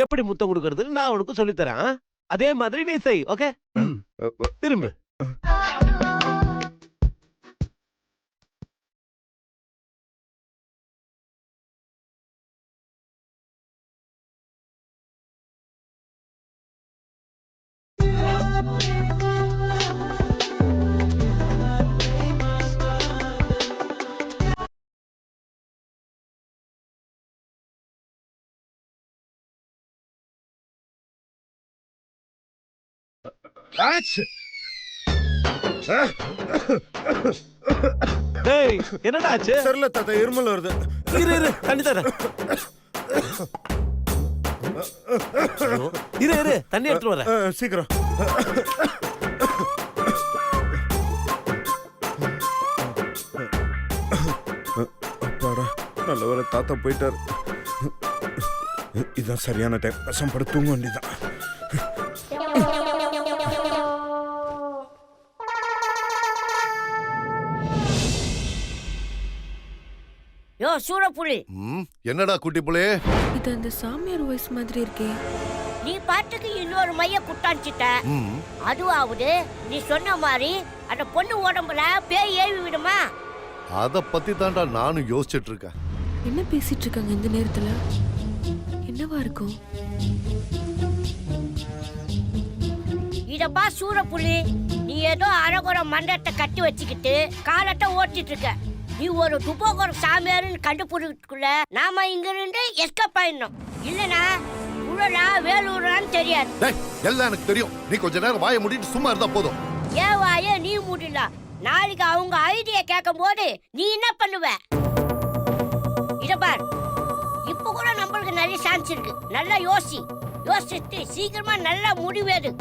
எப்படி முத்தம் கொடுக்கறதுன்னு நான் உனக்கு சொல்லித்தரேன். அதே மாதிரி நீ செய். ஓகே, திரும்ப. டேய், என்னடா ஆச்சு? சரில தாத்தா, இருமல் வருது. இரு தண்ணி தரேன். இரு தண்ணி எடுத்து வரேன். சீக்கிரம். அப்பாடா, நல்ல வேளை தாத்தா போயிட்டாரு. இதுதான் சரியான டைம். கசம் பட தூங்க வேண்டியதான். யோ சூரப்புலி, என்னடா குட்டி புள்ளே? இது அந்த சாமியார் வாய்ஸ் மாதிரி இருக்கே. நீ பாட்டுக்கு இன்னொரு மைய குட்டாஞ்சிட்ட. அதுவாவது நீ சொன்ன மாதிரி அந்த பொண்ணு உடம்புல பேய் ஏவி விடுமா? அத பத்தி தான்டா நானும் யோசிச்சுட்டு இருக்கேன். என்ன பேசிட்டு இருக்காங்க இந்த நேரத்துல? என்னவா இருக்கும்? இதப்பா சூரப்புலி, நீ ஏதோ அரகுற மண்டத்தை கட்டி வச்சுக்கிட்டு காலத்தை ஓட்டிட்டு இருக்க. நீ ஒரு துப்போகர சாமியாருன்னு கண்டுபிடிக்கிறதுக்குள்ள நாம இங்க இருந்து எஸ்கேப் ஆயிடணும். இல்லனா உடலா வேலூரான்னு தெரியாது. எல்லாம் எனக்கு தெரியும். நீ கொஞ்ச நேரம் வாயை மூடிட்டு சும்மா இருந்தா போதும். ஏன் வாய நீ மூடல? நாளைக்கு அவங்க ஐடியா கேட்கும் போது நீ என்ன பண்ணுவ? இத பார், இப்ப கூட நம்மளுக்கு நிறைய சான்ஸ் இருக்கு. நல்லா யோசிச்சுட்டு சீக்கிரமா நல்லா முடிவேது.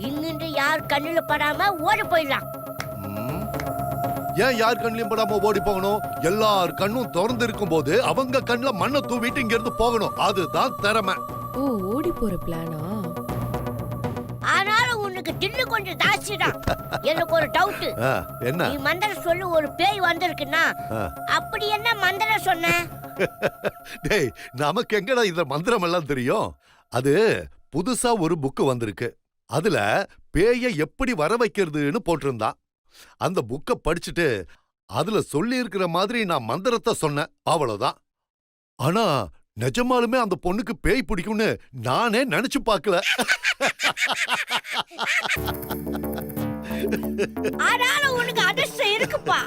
இங்கிருந்து யார் கண்ணுல படாம ஓடி போயிடலாம். ஏன் யார் கண்ணிலும் படாம ஓடி போகணும்? எல்லார் கண்ணும் திறந்து இருக்கும் போது அவங்க கண்ணுல மண்ணை தூவிட்டு இங்க இருந்து போகணும். அதுதான் திறமை. ஓ, ஓடி போற பிளானா? ஆனாலும் உனக்கு தில்லு கொஞ்சம் ஜாஸ்திதான். எனக்கு ஒரு டவுட். என்ன? நீ மந்திரம் சொல்லு, ஒரு பேய் வந்திருக்குன்னா அப்படி என்ன மந்திரம் சொன்ன? டேய், நமக்கு எங்கடா இந்த மந்திரம் எல்லாம் தெரியும்? அது புதுசா ஒரு புக்கு வந்திருக்கு. அதுல பேயை எப்படி வர வைக்கிறதுன்னு போட்டிருந்தான். அந்த புக்க படிச்சுட்டு அதுல சொல்லி இருக்கிற மாதிரி நான் மந்திரத்தை சொன்னேன். அவ்வளவுதான். ஆனா நிஜமாலுமே அந்த பொண்ணுக்கு பேய் பிடிக்கும்னு நானே நினைச்சு பார்க்கல. ஆனாலும் உனக்கு அதிர்ஷ்டம் இருக்குப்பா.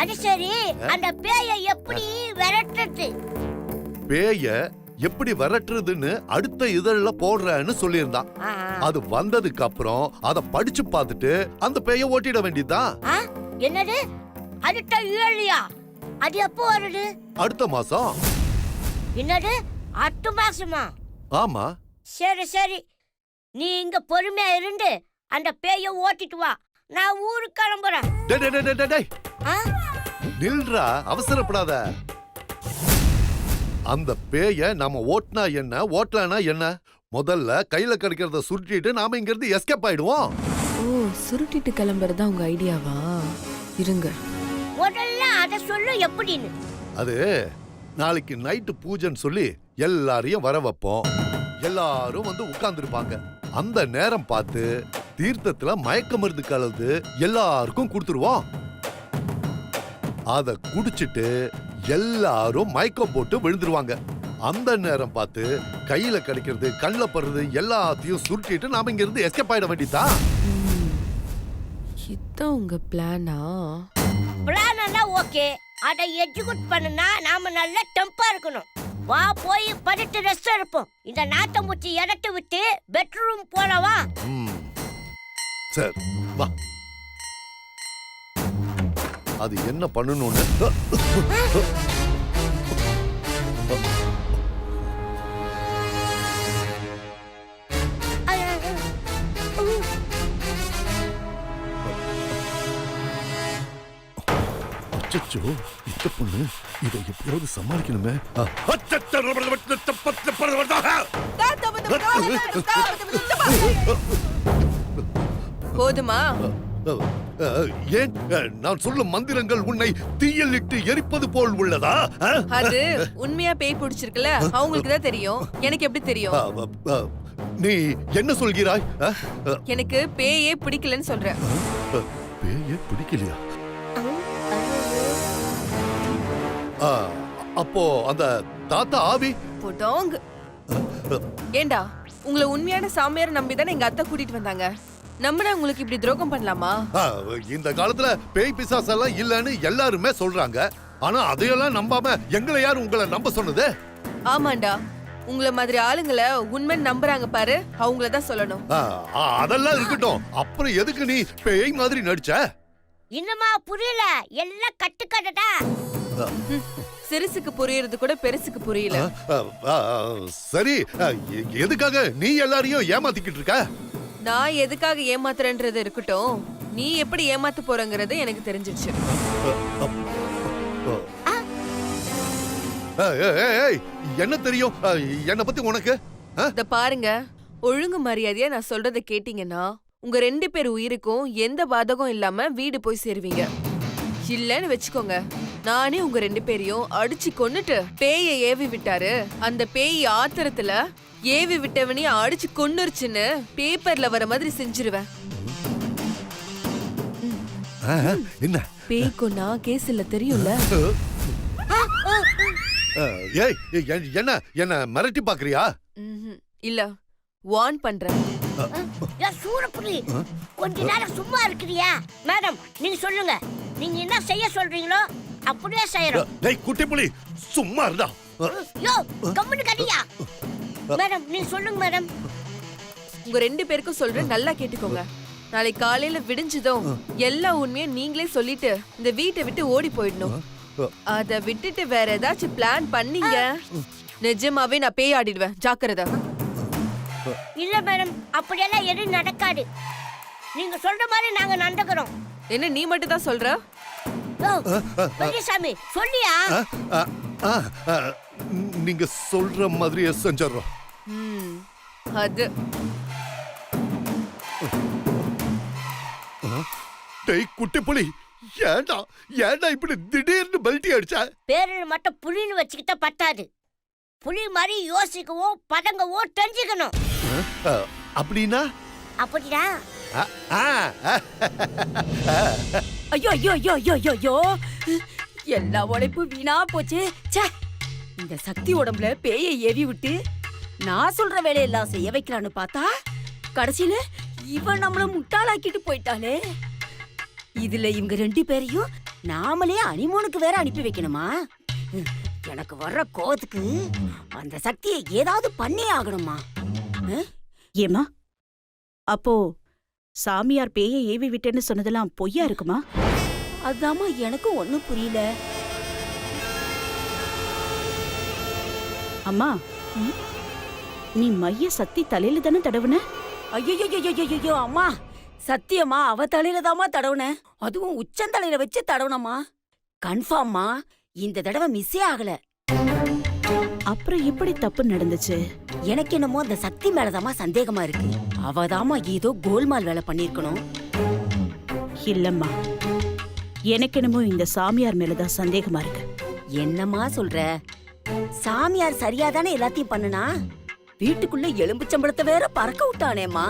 அது சரி, அந்த பேயை எப்படி விரட்டுறது? பேய எப்படி விரட்டுறதுன்னு அடுத்த இதழ்ல போடுறேன்னு சொல்லியிருந்தான். அது வந்ததுக்கு அப்புறம் அத படிச்சு பார்த்துட்டு அந்த பேய ஓட்டிட வேண்டியதுதான். என்னது? அடுத்த ஏழியா? அது எப்போ வருது? அடுத்த மாசம். என்னது, அடுத்த மாசமா? ஆமா. சரி, நீ இங்க பொறுமையா இருந்து அந்த பேய ஓட்டிட்டு வா. நான் ஊருக்கு கிளம்புறேன். நில்றா, அவசரப்படாத. அந்த பேய நாம ஓட்டினா என்ன, ஓட்டலனா என்ன? முதல்ல கையில கிடைக்கிறத சுருட்டிட்டு நாம இங்க இருந்து எஸ்கேப் ஆயிடுவோம். ஓ, சுருட்டிட்டு கிளம்புறதா உங்க ஐடியாவா? இருங்க, முதல்ல அத சொல்லு எப்படின்னு. அது நாளைக்கு நைட்டு பூஜைன்னு சொல்லி எல்லாரையும் வர வைப்போம். எல்லாரும் வந்து உட்கார்ந்துருப்பாங்க. அந்த நேரம் பார்த்து தீர்த்தத்துல மயக்க மருந்து கலந்து எல்லாருக்கும் கொடுத்துருவோம். அத குடிச்சிட்டு எல்லாரும் மயக்கம் போட்டு விழுந்துருவாங்க. அந்த நேரம் பார்த்து கையில கிடைக்கிறது, கண்ணுல படுறது எல்லாத்தையும் சுருட்டிட்டு நாம இங்க இருந்து எஸ்கேப் ஆயிட வேண்டியதா? இதான் உங்க பிளானா? பிளான் எல்லாம் ஓகே. அத எக்ஸிக்யூட் பண்ணனா நாம நல்ல டெம்பா இருக்கணும். வா, போய் படுத்து ரெஸ்ட் எடுப்போம். இந்த நாட்டை முச்சி இடத்தை விட்டு பெட்ரூம் போலவா? சரி, வா. அது என்ன பண்ணணும்னு அச்சோ, இந்த பொண்ணு இதை எப்படியாவது சமாளிக்கணுமே. போதுமா? ஏன் நான் சொல்லும் மந்திரங்கள் உன்னை தீயில் இட்டு எரிப்பது போல் உள்ளதா? அது உண்மையா பேய் பிடிச்சிருக்குல்ல அவங்களுக்கு தான் தெரியும், எனக்கு எப்படி தெரியும்? நீ என்ன சொல்கிறாய்? எனக்கு பேயே பிடிக்கலன்னு சொல்றேன். பேயே பிடிக்கலையா? அப்போ அந்த தாத்தா ஆவி போட்டோங்க. ஏண்டா உங்களை உண்மையான சாமியார் நம்பி தானே எங்க அத்தை கூட்டிட்டு வந்தாங்க. நம்மள உங்களுக்கு இப்படி துரோகம் பண்ணலாமா? இந்த காலத்துல பேய் பிசாசெல்லாம் இல்லன்னு எல்லாருமே சொல்றாங்க. ஆனா அதையெல்லாம் நம்பாம எங்களை யார் உங்களை நம்ப சொன்னது? ஆமாண்டா, உங்களை மாதிரி ஆளுங்களை உண்மை நம்புறாங்க பாரு, அவங்கள தான் சொல்லணும். அதெல்லாம் இருக்கட்டும், அப்புறம் எதுக்கு நீ பேய் மாதிரி நடிச்ச? இன்னுமா புரியல? எல்லாம் கட்டுக்கட்டா. சிறுசுக்கு புரியறது கூட பெருசுக்கு புரியல. சரி, எதுக்காக நீ எல்லாரையும் ஏமாத்திக்கிட்டு இருக்க? நான் எதுக்காக ஏமாத்துறேன்றது இருக்கட்டும், நீ எப்படி ஏமாத்த போறங்கிறது எனக்கு தெரிஞ்சிருச்சு. என்ன தெரியும் என்ன பத்தி உனக்கு? இத பாருங்க, ஒழுங்கு மரியாதையா நான் சொல்றத கேட்டீங்கன்னா உங்க 2 பேர் உயிருக்கும் எந்த பாதகம் இல்லாம வீடு போய் சேருவீங்க. இல்லன்னு வச்சுக்கோங்க, நானே உங்க 2 பேரையும் அடிச்சு கொன்னுட்டு பேயை ஏவி விட்டாரு, அந்த பேய் ஆத்திரத்துல ஏவி விட்டவனையும் அடிச்சு கொன்னுருச்சுன்னு பேப்பர்ல வர மாதிரி செஞ்சிருவேன். என்ன பேய் கொன்னா கேஸ் இல்ல தெரியும்ல? ஏய் என்ன என்ன மிரட்டி பாக்குறியா? இல்ல, வார்ன் பண்றேன். சூரப்புலி, கொஞ்ச நேரம் சும்மா இருக்கிறியா? மேடம் நீங்க சொல்லுங்க, நீங்க என்ன செய்ய சொல்றீங்களோ அப்படியே செய்யறோம். டேய் குட்டி புலி, சும்மா இருடா. யோ கம்முனு கடியா. மேடம் நீங்க சொல்லுங்க மேடம். உங்க 2 பேருக்கும் சொல்றேன், நல்லா கேட்டுக்கோங்க. நாளை காலையில விடிஞ்சதும் எல்லா உண்மையும் நீங்களே சொல்லிட்டு இந்த வீட்டை விட்டு ஓடி போயிடணும். அத விட்டுட்டு வேற ஏதாச்சும் பிளான் பண்ணீங்க, நிஜமாவே நான் பேய் ஆடிடுவேன், ஜாக்கிரதை. இல்ல மேடம், அப்படியெல்லாம் எதுவும் நடக்காது. நீங்க சொல்ற மாதிரி நாங்க நடந்துக்கிறோம். என்ன நீ மட்டும் தான் சொல்ற? பெரியசாமி சொல்லியா? நீங்க சொல்ற மாதிரியே செஞ்சிடறோம். அது டேய் குட்டி புலி, ஏண்டா ஏண்டா இப்படி திடீர்னு பல்ட்டி அடிச்ச? பேரில் மட்டும் புலின்னு வச்சுக்கிட்ட பத்தாது, புலி மாதிரி யோசிக்கவும் பதங்கவும் தெரிஞ்சுக்கணும். அப்படின்னா? அப்படியா? ஐயோ ஐயோ ஐயோ ஐயோ ஐயோ ஐயோ, எல்லா உழைப்பு வீணா போச்சு. ச்சே, இந்த சக்தி உடம்புல பேயை ஏவி விட்டு நான் சொல்ற வேலையெல்லாம் செய்ய வைக்கலான்னு பார்த்தா கடைசியில இவன் நம்மள முட்டாளாக்கிட்டு போயிட்டாளே. இதுல இவங்க 2 பேரையும் நாமளே அனிமோனுக்கு வேற அனுப்பி வைக்கணுமா? எனக்கு வர்ற கோவத்துக்கு அந்த சக்தியை ஏதாவது பண்ணே ஆகணுமா? ஏமா, அப்போ சாமியார் பேயை ஏவி விட்டேன்னு சொன்னதெல்லாம் பொய்யா இருக்குமா? அதாம்மா எனக்கும் ஒண்ணும் புரியல. அம்மா, நீ மைய சக்தி தலையில தானே தடவுன? ஐயோ அம்மா, சத்தியமா அவ தலையில தாமா தடவுன, அதுவும் உச்சந்தலையில வச்சு தடவுனம்மா. கன்ஃபார்மா இந்த தடவை மிஸ்ஸே ஆகல. அப்புறம் எப்படி தப்பு நடந்துச்சு? எனக்கு என்னமோ அந்த சக்தி மேலதாமா சந்தேகமா இருக்கு. அவதாமா ஏதோ கோல்மால் வேலை பண்ணிருக்கணும். இல்லம்மா, எனக்கு என்னமோ இந்த சாமியார் மேலதான் சந்தேகமா இருக்கு. என்னம்மா சொல்ற? சாமியார் சரியாதானே எல்லாத்தையும் பண்ணுனா? வீட்டுக்குள்ள எலும்புச்சம்பளத்தை வேற பறக்க விட்டானேம்மா.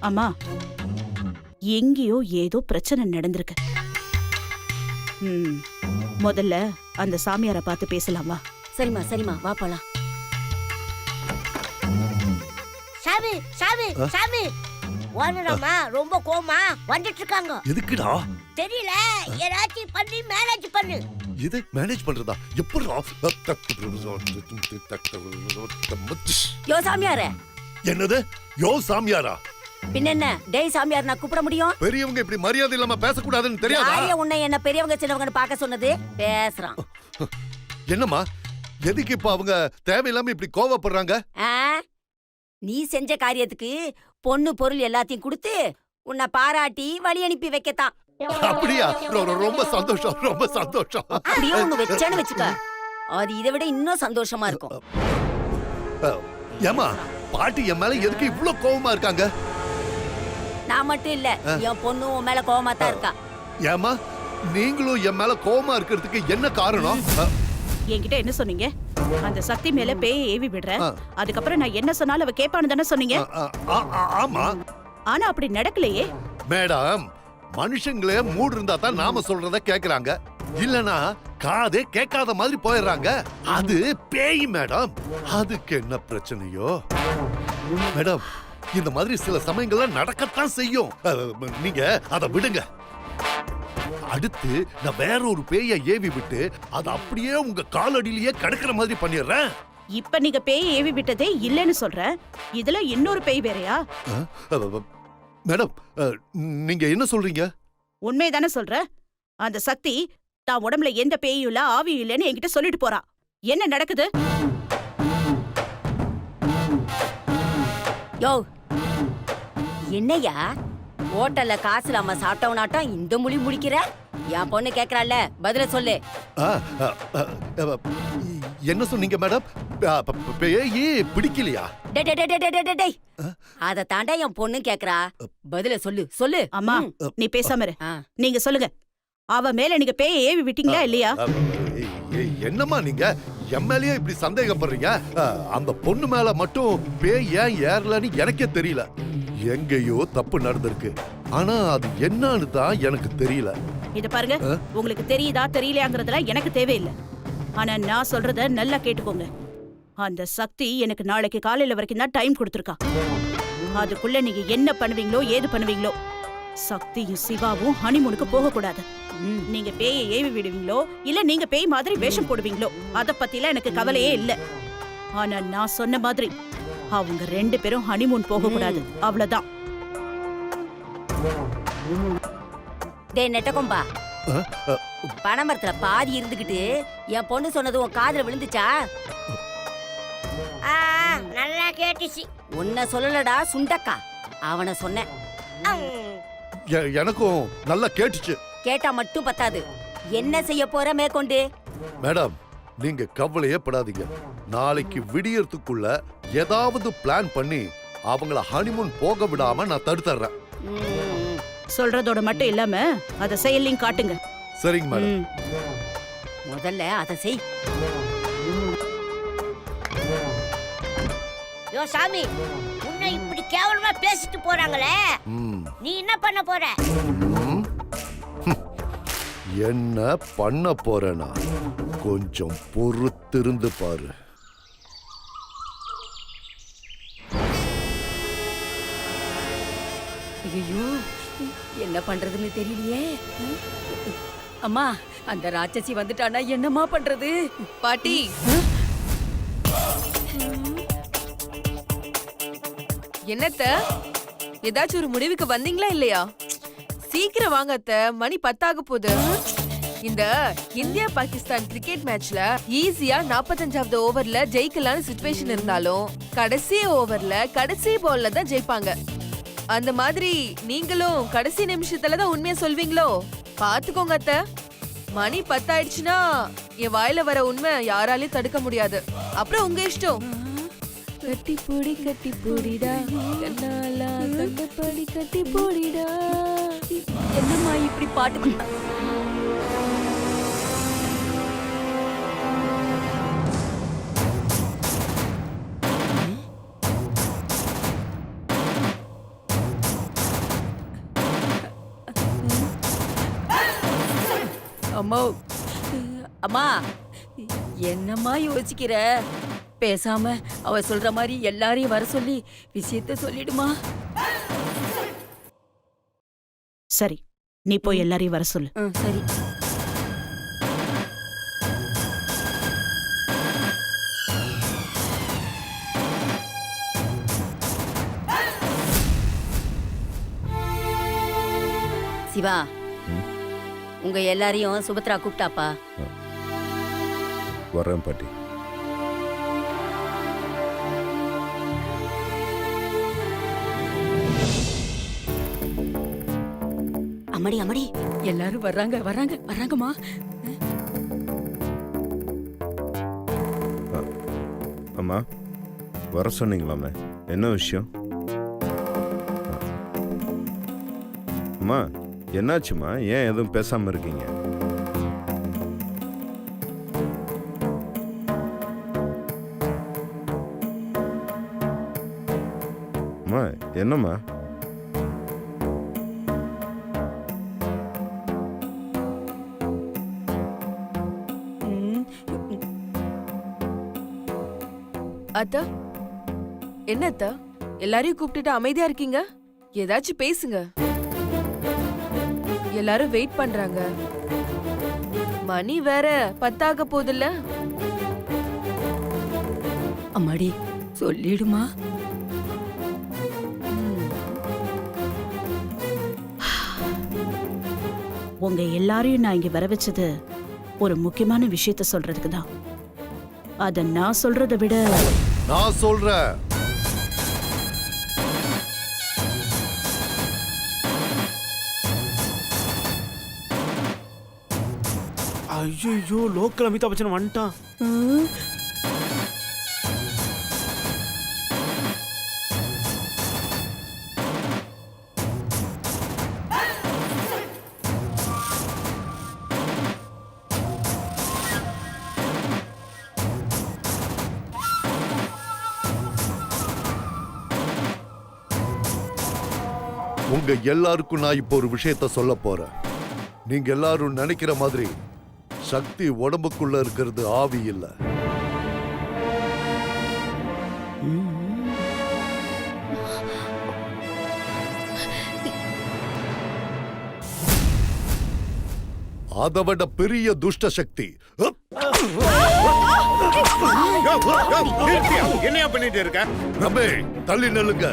அம்மா, எங்கேயோ ஏதோ பிரச்சனை நடந்திருக்கு. முதல்ல அந்த சாமியாரை பார்த்து பேசலாமா? சரிம்மா சரிம்மா, வா போலாம். சாமி சாமி சாமி, ஓனரம்மா ரொம்ப கோமா வந்துட்டு இருக்காங்க. எதுக்குடா தெரியல, ஏதாச்சும் பண்ணி மேனேஜ் பண்ணு. இது மேனேஜ் பண்றதா? எப்படிடா? யோ சாமியாரே. என்னது யோ சாமியாரா? பின்ன என்ன டேய் சாமியார் நான் கூப்பிட முடியும்? பெரியவங்க இப்படி மரியாதை இல்லாம பேசக்கூடாதுன்னு தெரியாதா? யாரைய உன்னை என்ன பெரியவங்க சின்னவங்கன்னு பார்க்க சொன்னது? பேசுறான். என்னம்மா, எதுக்கு இப்ப அவங்க தேவையில்லாம இப்படி கோவப்படுறாங்க? நீ செஞ்ச காரியத்துக்கு பொண்ணு பொருள் எல்லாத்தையும் கொடுத்து உன்னை பாராட்டி வழி அனுப்பி வைக்கத்தான். அப்படியா? ரொம்ப சந்தோஷம், ரொம்ப சந்தோஷம். அப்படியே ஒண்ணு வச்சான்னு வச்சுக்க, அது இதை விட இன்னும் சந்தோஷமா இருக்கும். ஏமா, பாட்டி என் மேல எதுக்கு இவ்ளோ கோவமா இருக்காங்க? நான் மட்டும் இல்ல என் பொண்ணு உன் மேல கோவமா தான் இருக்கா. ஏமா நீங்களும் என் மேல கோவமா இருக்கிறதுக்கு என்ன காரணம்? என்கிட்ட என்ன சொன்னீங்க? அந்த சக்தி மேல பேயை ஏவி விடுறேன். அதுக்கப்புறம் நான் என்ன சொன்னாலும் அவ கேப்பான்னு தானே சொன்னீங்க. ஆமா. ஆனா அப்படி நடக்கலையே. மேடம், மனுஷங்களே மூடு இருந்தா தான் நாம சொல்றத கேக்குறாங்க, இல்லனா காதே கேட்காத மாதிரி போயிடுறாங்க. அது பேய் மேடம். அதுக்கு என்ன பிரச்சனையோ? மேடம், இந்த மாதிரி சில சமயங்கள்ல நடக்கத்தான் செய்யும். நீங்க அதை விடுங்க. அடுத்து நான் வேற ஒரு பேயை ஏவி விட்டு அது அப்படியே உங்க காலடியிலேயே கிடக்குற மாதிரி பண்ணிடுறேன். இப்ப நீங்க பேயை ஏவி விட்டதே இல்லைன்னு சொல்ற. இதுல இன்னொரு பேய் வேறயா? மேடம், நீங்க என்ன சொல்றீங்க? உண்மைதானே சொல்ற? அந்த சக்தி தான் உடம்புல எந்த பேயும் இல்ல ஆவியும் இல்லைன்னு என்கிட்ட சொல்லிட்டு போறா. என்ன நடக்குது? யோ என்னையா ஹோட்டல்ல காசு இல்லாம சாப்பிட்டவனாட்டம் இந்த மொழி முடிக்கிற? என் பொண்ணு கேக்குறாள், பதில சொல்லு. என்ன சொன்னீங்க மேடம்? பேயி பிடிக்கலையா? அத தாண்டா என் பொண்ணு கேக்குறா, பதில சொல்லு சொல்லு. அம்மா நீ பேசாம இரு. நீங்க சொல்லுங்க, அவ மேல நீங்க பேயை ஏவி விட்டீங்களா இல்லையா? என்னம்மா நீங்க என் மேலயே இப்படி சந்தேகப்படுறீங்க? அந்த பொண்ணு மேல மட்டும் பேய் ஏன் ஏறலன்னு எனக்கே தெரியல. எங்கேயோ தப்பு நடந்திருக்கு, ஆனா அது என்னன்னு தான் எனக்கு தெரியல. இத பாருங்க, உங்களுக்கு தெரியுதா தெரியலையாங்கிறதுலாம் எனக்கு தேவையில்லை. ஆனா நான் சொல்றத நல்லா கேட்டுக்கோங்க. அந்த சக்தி எனக்கு நாளைக்கு காலையில வரைக்கும் தான் டைம் கொடுத்துருக்கா. அதுக்குள்ள நீங்க என்ன பண்ணுவீங்களோ ஏது பண்ணுவீங்களோ. சக்தியும் சிவாவும் ஹனிமூனுக்கு போக கூடாது. நீங்க பேயை ஏவி விடுவீங்களோ இல்ல நீங்க பேய் மாதிரி வேஷம் போடுவீங்களோ அத பத்திலாம் எனக்கு கவலையே இல்ல. ஆனா நான் சொன்ன மாதிரி அவங்க 2 பேரும் ஹனிமூன் போக கூடாது, அவ்வளவுதான். டேய் நெட்டகொம்பா, பனைமரத்துல பாதி இருந்துகிட்டு என் பொண்ணு சொன்னது உன் காதுல விழுந்துச்சா? நல்லா கேட்டுச்சு. உன்னை சொல்லலடா சுண்டக்கா, அவனை சொன்னேன். எனக்கும் நல்லா கேட்டுச்சு. கேட்டா மட்டும் பத்தாது, என்ன செய்ய போற மேற்கொண்டு? மேடம், நீங்க கவலையே படாதீங்க. நாளைக்கு விடியறதுக்குள்ள ஏதாவது பிளான் பண்ணி அவங்கள ஹனிமூன் போக விடாம நான் தடுத்துறேன். சொல்றதோட மட்டும் இல்லாம அத செயலையும் காட்டுங்க. சரிங்க மேடம். முதல்ல அதை செய். யோ சாமி, உன்னை இப்படி கேவலமா பேசிட்டு போறாங்களே, நீ என்ன பண்ண போற? என்ன பண்ண போறேனா? கொஞ்சம் பொறுத்திருந்து பாரு. ஐயோ, என்ன பண்றதுன்னு தெரியலையே. அம்மா, அந்த ராட்சசி வந்துட்டானா என்னம்மா பண்றது? பாட்டி, என்னத்த ஏதாச்சும் ஒரு முடிவுக்கு வந்தீங்களா இல்லையா? சீக்கிரம் வாங்க அத்த, மணி 10 ஆக போகுது. இந்த இந்தியா பாகிஸ்தான் கிரிக்கெட் மேட்ச்ல ஈஸியா 45வது ஓவர்ல ஜெயிக்கலாம்னு சிச்சுவேஷன் இருந்தாலும் கடைசி ஓவர்ல கடைசி பால்ல தான் ஜெயிப்பாங்க. அந்த மாதிரி நீங்களும் கடைசி நிமிஷத்துல தான் உண்மையை சொல்வீங்களோ? பாத்துக்கோங்க அத்த. மணி 10 ஆயிடுச்சுன்னா என் வாயில வர உண்மை யாராலையும் தடுக்க முடியாது. அப்புறம் உங்க இஷ்டம். கட்டி போடிடா, கண்ணாலா கண்டபடி கட்டி போடிடா. என்னம்மா இப்படி பாட்டு? அம்மா, அம்மா என்னம்மா யோசிக்கிற? பேசாம அவ சொல்ற மாதிரி எல்லாரையும் வர சொல்லி விஷயத்த சொல்லிடுமா? சரி, நீ போய் எல்லாரையும் வர சொல்லு. சரி. சிவா, உங்க எல்லாரையும் சுபத்ரா கூப்பிட்டாப்பா. வரேன் பாட்டி. அம்மாடி அம்மாடி, எல்லாரும் வர்றாங்க வர்றாங்க வர்றாங்கம்மா. அம்மா, வர சொன்னீங்களாமே, என்ன விஷயம்? அம்மா என்னாச்சுமா? ஏன் எதுவும் பேசாம இருக்கீங்க? அம்மா என்னம்மா? அத்தா, என்ன அத்தா எல்லாரையும் கூப்பிட்டுட்டு அமைதியா இருக்கீங்க? ஏதாச்சும் பேசுங்க. எல்லாரும் வெயிட் பண்றாங்க. மணி வேற 10 போதில்ல. அம்மாடி சொல்லிடுமா. உங்க எல்லாரையும் நான் இங்க வர வச்சது ஒரு முக்கியமான விஷயத்த சொல்றதுக்கு தான். அத நான் சொல்றதை விட நான் சொல்றேன். ஐயோ லோக்கல் அமிதாப் பச்சன் வந்துட்டான். உங்க எல்லாருக்கும் நான் இப்போ ஒரு விஷயத்த சொல்ல போறேன். நீங்க எல்லாரும் நினைக்கிற மாதிரி சக்தி உடம்புக்குள்ள இருக்கிறது ஆவி இல்ல. அதவிட பெரிய துஷ்ட சக்தி. என்னையா பண்ணிட்டு இருக்க? தம்பி தள்ளி நில்லுங்க.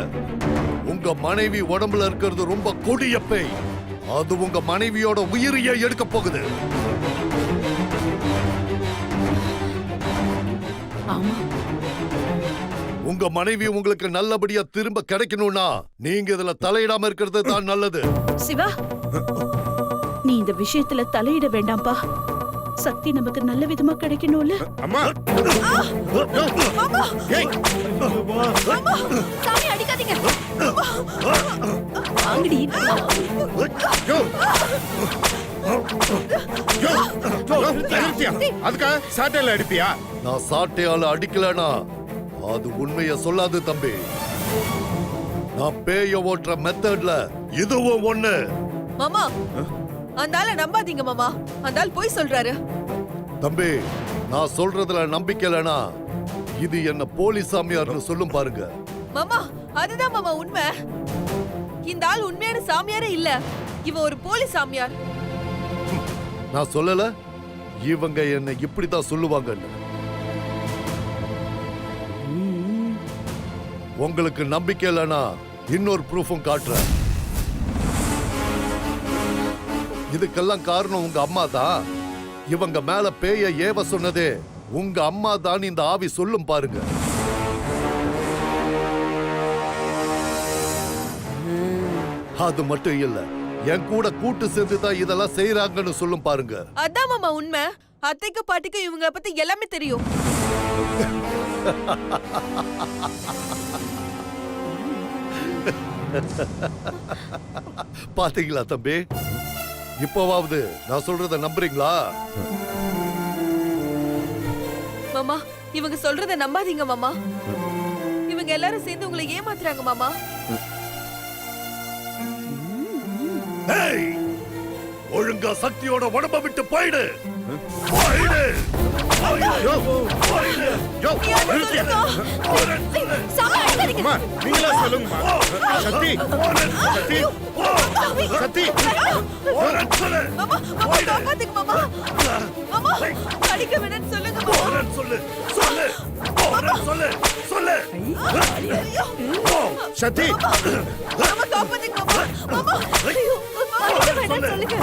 உங்க மனைவி உடம்புல இருக்கிறது ரொம்ப கொடிய பேய். அது உங்க மனைவியோட உயிரையே எடுக்க போகுது. ஆமா, உங்க மனைவி உங்களுக்கு நல்லபடியா திரும்ப கிடைக்கணும்னா நீங்க இதுல தலையிடாம இருக்கிறது தான் நல்லது. சிவா, நீ இந்த விஷயத்துல தலையிட வேண்டாம்ப்பா. சக்தி நமக்கு நல்ல விதமா கிடைக்கணும்ல. அம்மா ஏய் சாமி அடிக்காதீங்க. வாங்கடி. அதுக்கா சாட்டையில அடிப்பியா? நான் சாட்டையால அடிக்கலனா அது உண்மைய சொல்லாது தம்பி. நான் பேய ஓட்டுற மெத்தட்ல இதுவும் ஒண்ணு. மாமா, அந்த ஆளை நம்பாதீங்க மாமா. அந்த ஆள் போய் சொல்றாரு. தம்பி நான் சொல்றதுல நம்பிக்கை இல்லனா இது என்ன போலீஸ் சாமியார்னு சொல்லும் பாருங்க. மாமா, அதுதான் மாமா உண்மை. இந்த ஆள் உண்மையான சாமியாரே இல்ல. இவன் ஒரு போலீஸ் சாமியார். நான் சொல்லல இவங்க என்ன இப்படித்தான் சொல்லுவாங்கன்னு. உங்களுக்கு நம்பிக்கை இல்லனா இன்னொரு ப்ரூஃபும் காட்டுறேன். இதுக்கெல்லாம் காரணம் உங்க அம்மா தான். இவங்க மேல பேய ஏவ சொன்னதே உங்க அம்மா தான் இந்த ஆவி சொல்லும் பாருங்க. அது மட்டும் இல்ல, என் கூட கூட்டு சேர்ந்து தான் இதெல்லாம் செய்யறாங்கன்னு சொல்லும் பாருங்க. அதான் மாமா உண்மை. அத்தைக்கு பாட்டிக்கு இவங்க பத்தி எல்லாமே தெரியும். பாத்தீங்களா தம்பி? இப்போவாவது நான் சொல்றத நம்புறீங்களா? மாமா, இவங்க சொல்றத நம்பாதீங்க மாமா. இவங்க எல்லாரும் சேர்ந்து உங்களை ஏமாத்துறாங்க மாமா. ஏய், ஒழுங்கா சக்தியோட உடம்ப விட்டு போயிடு. போயிடு. அம்மா நீங்களா சொல்லுங்கம்மா. சக்தி சக்தி சக்தி மாமா, மாமா காப்பாத்துங்க மாமா. மாமா, அடிக்க வேணாம்னு சொல்லுங்க மாமா. சொல்லு சொல்லு சொல்லு சொல்லு. சக்தி மாமா காப்பாத்துங்க மாமா. மாமா, ஐயோ, அடிக்க வேணாம்னு சொல்லுங்க.